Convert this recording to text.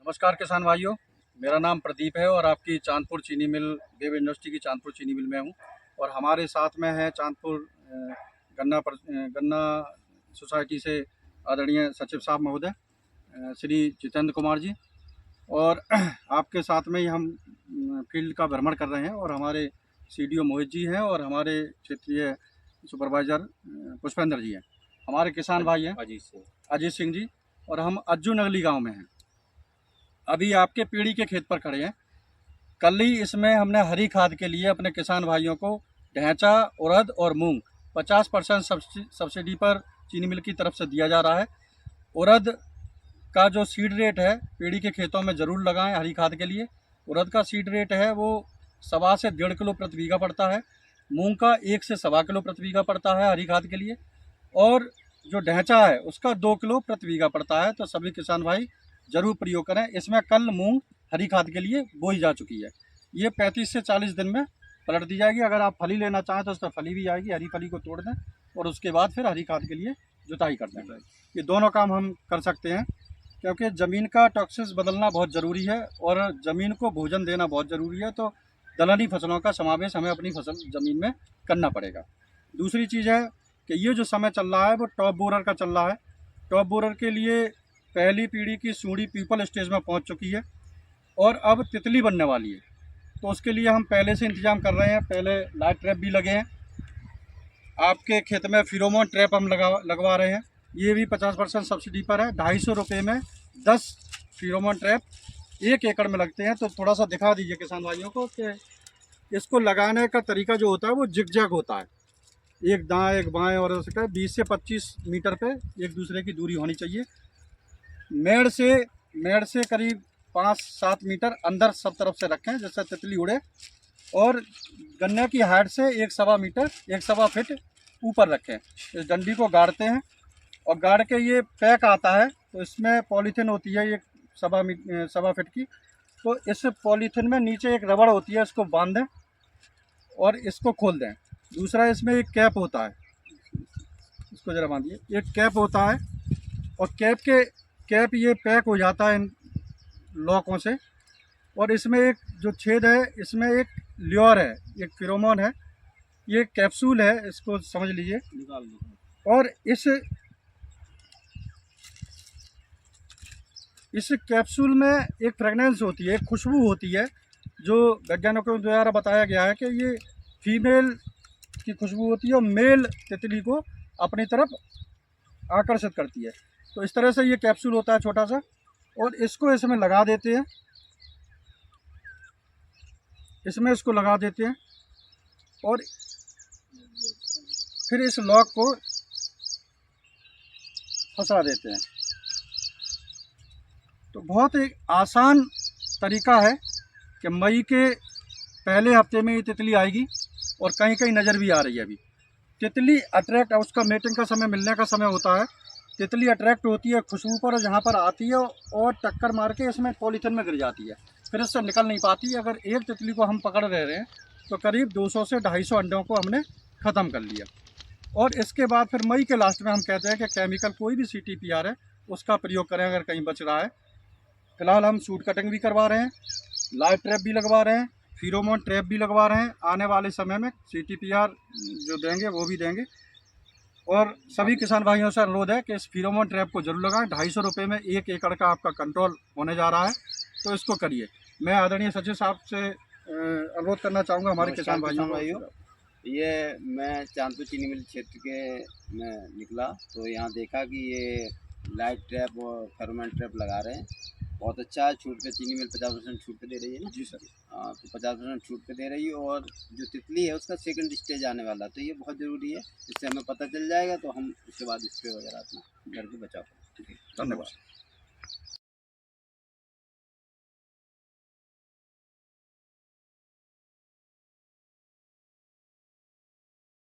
नमस्कार किसान भाइयों, मेरा नाम प्रदीप है और आपकी चांदपुर चीनी मिल देव इंडस्ट्री की चांदपुर चीनी मिल में हूँ। और हमारे साथ में है चांदपुर गन्ना सोसाइटी से आदरणीय सचिव साहब महोदय श्री जितेंद्र कुमार जी। और आपके साथ में ही हम फील्ड का भ्रमण कर रहे हैं और हमारे सीडीओ मोहित जी हैं और हमारे क्षेत्रीय सुपरवाइज़र पुष्पेंद्र जी हैं। हमारे किसान भाई हैं अजीत सिंह जी और हम अज्जू नगली गाँव में हैं। अभी आपके पीढ़ी के खेत पर खड़े हैं। कल ही इसमें हमने हरी खाद के लिए अपने किसान भाइयों को ढैंचा, उड़द और मूंग 50% सब्सिडी पर चीनी मिल की तरफ से दिया जा रहा है। उड़द का जो सीड रेट है पीढ़ी के खेतों में ज़रूर लगाएं हरी खाद के लिए। उड़द का सीड रेट है वो 1.25 से 1.5 किलो प्रति बीघा पड़ता है। मूंग का 1 से 1.25 किलो प्रति बीघा पड़ता है हरी खाद के लिए। और जो ढैंचा है उसका 2 किलो प्रति बीघा पड़ता है। तो सभी किसान भाई ज़रूर प्रयोग करें। इसमें कल मूंग हरी खाद के लिए बोई जा चुकी है। ये 35 से 40 दिन में पलट दी जाएगी। अगर आप फली लेना चाहें तो उसमें फली भी आएगी। हरी फली को तोड़ दें और उसके बाद फिर हरी खाद के लिए जुताई कर दें। ये दोनों काम हम कर सकते हैं क्योंकि ज़मीन का टॉक्सिस बदलना बहुत ज़रूरी है और ज़मीन को भोजन देना बहुत ज़रूरी है। तो दलहनी फसलों का समावेश हमें अपनी फसल ज़मीन में करना पड़ेगा। दूसरी चीज़ है कि ये जो समय चल रहा है वो टॉप बोरर का चल रहा है। टॉप बोरर के लिए पहली पीढ़ी की सूढ़ी पीपल स्टेज में पहुंच चुकी है और अब तितली बनने वाली है। तो उसके लिए हम पहले से इंतजाम कर रहे हैं। पहले लाइट ट्रैप भी लगे हैं। आपके खेत में फिरोमोन ट्रैप हम लगवा रहे हैं। ये भी 50% सब्सिडी पर है। 250 रुपये में 10 फिरोमोन ट्रैप 1 एकड़ में लगते हैं। तो थोड़ा सा दिखा दीजिए किसान भाइयों को कि इसको लगाने का तरीका जो होता है वो जिग-जैग होता है। एक दाएँ एक बाएँ और उसका 20 से 25 मीटर पे एक दूसरे की दूरी होनी चाहिए। मेड़ से करीब 5-7 मीटर अंदर सब तरफ से रखें जिससे तितली उड़े। और गन्ने की हाइट से 1.25 मीटर 1.25 फीट ऊपर रखें। इस डंडी को गाड़ते हैं और गाड़ के ये पैक आता है। तो इसमें पॉलीथीन होती है 1.25 फीट की। तो इस पॉलीथीन में नीचे एक रबड़ होती है, इसको बांध दें और इसको खोल दें। दूसरा इसमें एक कैप होता है, इसको ज़रा बांधिए। एक कैप होता है और कैप ये पैक हो जाता है इन लॉकों से। और इसमें एक जो छेद है इसमें एक ल्योर है, एक फिरोमोन है, ये कैप्सूल है, इसको समझ लीजिए। और इस कैप्सूल में एक फ्रेगनेंस होती है, एक खुशबू होती है जो वैज्ञानिकों द्वारा बताया गया है कि ये फीमेल की खुशबू होती है और मेल तितली को अपनी तरफ आकर्षित करती है। तो इस तरह से ये कैप्सूल होता है छोटा सा और इसको इसमें लगा देते हैं। इसको लगा देते हैं और फिर इस लॉक को फंसा देते हैं। तो बहुत एक आसान तरीका है कि मई के पहले हफ्ते में ये तितली आएगी और कहीं कहीं नज़र भी आ रही है। अभी तितली अट्रैक्ट, उसका मेटिंग का समय, मिलने का समय होता है। तितली अट्रैक्ट होती है खुशबू पर, जहाँ पर आती है और टक्कर मार के इसमें पॉलीथीन में गिर जाती है। फिर इससे निकल नहीं पाती। अगर एक तितली को हम पकड़ रहे हैं तो करीब 200 से 250 अंडों को हमने ख़त्म कर लिया। और इसके बाद फिर मई के लास्ट में हम कहते हैं कि केमिकल कोई भी CTPR है उसका प्रयोग करें अगर कहीं बच रहा है। फिलहाल हम सूट कटिंग भी करवा रहे हैं, लाइट ट्रैप भी लगवा रहे हैं, फिरोमोन ट्रैप भी लगवा रहे हैं। आने वाले समय में CTPR जो देंगे वो भी देंगे। और सभी किसान भाइयों से अनुरोध है कि इस फिरोमोन ट्रैप को जरूर लगाएं। 250 रुपये में 1 एकड़ का आपका कंट्रोल होने जा रहा है, तो इसको करिए। मैं आदरणीय सचिव साहब से अनुरोध करना चाहूँगा हमारे किसान भाइयों। ये मैं चांदपुर चीनी मिल क्षेत्र के में निकला तो यहाँ देखा कि ये लाइट ट्रैप और फेरोमोन ट्रैप लगा रहे हैं। बहुत अच्छा है। छूट पे चीनी मिल 50% छूट पे दे रही है ना। जी सर। हाँ, तो 50% छूट पे दे रही है। और जो तितली है उसका सेकंड स्टेज आने वाला, तो ये बहुत ज़रूरी है। इससे हमें पता चल जाएगा तो हम उसके बाद स्प्रे वगैरह अपना घर के बचाव करें। धन्यवाद।